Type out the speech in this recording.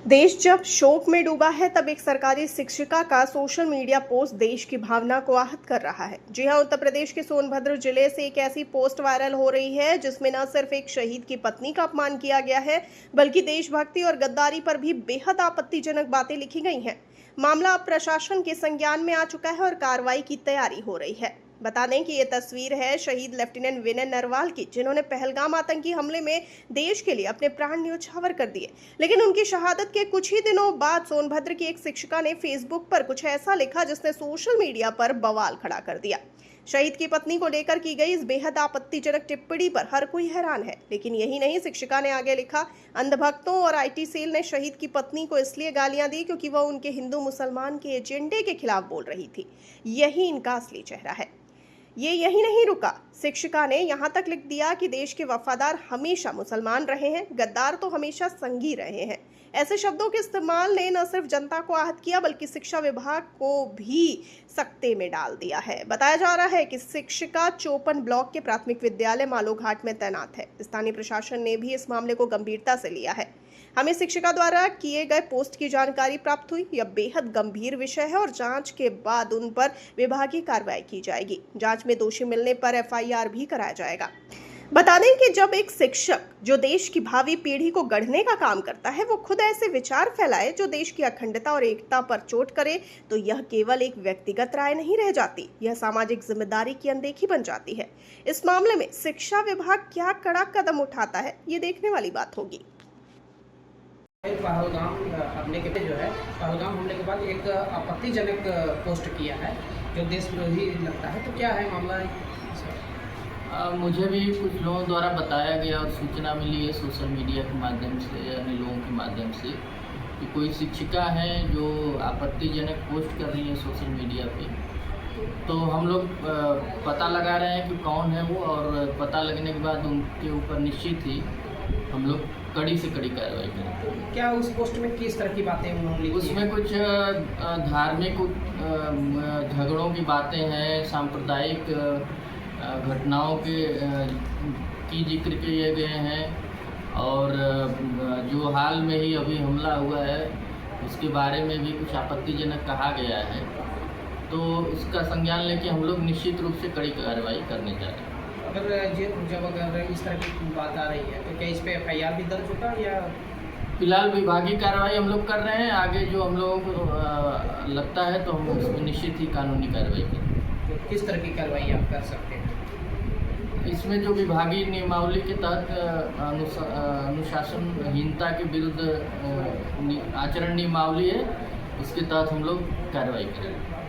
देश जब शोक में डूबा है तब एक सरकारी शिक्षिका का सोशल मीडिया पोस्ट देश की भावना को आहत कर रहा है। जी हां, उत्तर प्रदेश के सोनभद्र जिले से एक ऐसी पोस्ट वायरल हो रही है जिसमें न सिर्फ एक शहीद की पत्नी का अपमान किया गया है, बल्कि देशभक्ति और गद्दारी पर भी बेहद आपत्तिजनक बातें लिखी गई हैं। मामला अब प्रशासन के संज्ञान में आ चुका है और कार्रवाई की तैयारी हो रही है। बता दें कि ये तस्वीर है शहीद लेफ्टिनेंट विनय नरवाल की, जिन्होंने पहलगाम आतंकी हमले में देश के लिए अपने प्राण न्यौछावर कर दिए। लेकिन उनकी शहादत के कुछ ही दिनों बाद सोनभद्र की एक शिक्षिका ने फेसबुक पर कुछ ऐसा लिखा जिसने सोशल मीडिया पर बवाल खड़ा कर दिया। शहीद की पत्नी को लेकर की गई इस बेहद आपत्तिजनक टिप्पणी पर हर कोई हैरान है। लेकिन यही नहीं, शिक्षिका ने आगे लिखा, अंधभक्तों और आईटी सेल ने शहीद की पत्नी को इसलिए गालियां दी क्योंकि वह उनके हिंदू मुसलमान के एजेंडे के खिलाफ बोल रही थी। यही इनका असली चेहरा है। ये यही नहीं रुका, शिक्षिका ने यहाँ तक लिख दिया कि देश के वफादार हमेशा मुसलमान रहे हैं, गद्दार तो हमेशा संगी रहे हैं। ऐसे शब्दों के इस्तेमाल ने न सिर्फ जनता को आहत किया बल्कि शिक्षा विभाग को भी सकते में डाल दिया है। बताया जा रहा है कि शिक्षिका चौपन ब्लॉक के प्राथमिक विद्यालय मालोघाट में तैनात है। स्थानीय प्रशासन ने भी इस मामले को गंभीरता से लिया है। हमें शिक्षिका द्वारा किए गए पोस्ट की जानकारी प्राप्त हुई। यह बेहद गंभीर विषय है और जांच के बाद उन पर विभागीय कार्रवाई की जाएगी। जांच में दोषी मिलने पर एफआईआर भी कराया जाएगा। बता दें कि जब एक शिक्षक जो देश की भावी पीढ़ी को गढ़ने का काम करता है वो खुद ऐसे विचार फैलाए जो देश की अखंडता और एकता पर चोट करे, तो यह केवल एक व्यक्तिगत राय नहीं रह जाती, यह सामाजिक जिम्मेदारी की अनदेखी बन जाती है। इस मामले में शिक्षा विभाग क्या कड़ा कदम उठाता है, ये देखने वाली बात होगी। पहलगाम हमले के जो है पहलगाम हमले के बाद एक आपत्तिजनक पोस्ट किया है जो देशद्रोही लगता है, तो क्या है मामला? मुझे भी कुछ लोगों द्वारा बताया गया और सूचना मिली है सोशल मीडिया के माध्यम से, यानी लोगों के माध्यम से, कि कोई शिक्षिका है जो आपत्तिजनक पोस्ट कर रही है सोशल मीडिया पे। तो हम लोग पता लगा रहे हैं कि कौन है वो, और पता लगने के बाद उनके ऊपर निश्चित ही हम लोग कड़ी से कड़ी कार्रवाई करें। क्या उस पोस्ट में किस तरह की बातें उन्होंने लिखी? उसमें कुछ धार्मिक झगड़ों की बातें हैं, सांप्रदायिक घटनाओं की जिक्र किए गए हैं, और जो हाल में ही अभी हमला हुआ है उसके बारे में भी कुछ आपत्तिजनक कहा गया है। तो उसका संज्ञान लेके हम लोग निश्चित रूप से कड़ी कार्रवाई करने जा रहे हैं। अगर इस तरह की बात आ रही है तो क्या इस पे एफआईआर भी दर्ज होगा या? फिलहाल विभागीय कार्रवाई हम लोग कर रहे हैं। आगे जो हम लोगों को लगता है तो हम उसमें निश्चित ही कानूनी कार्रवाई करेंगे। तो किस तरह की कार्रवाई आप कर सकते हैं? इसमें जो विभागीय नियमावली के तहत अनुशासनहीनता के विरुद्ध आचरण नियमावली है, उसके तहत हम लोग कार्रवाई करेंगे।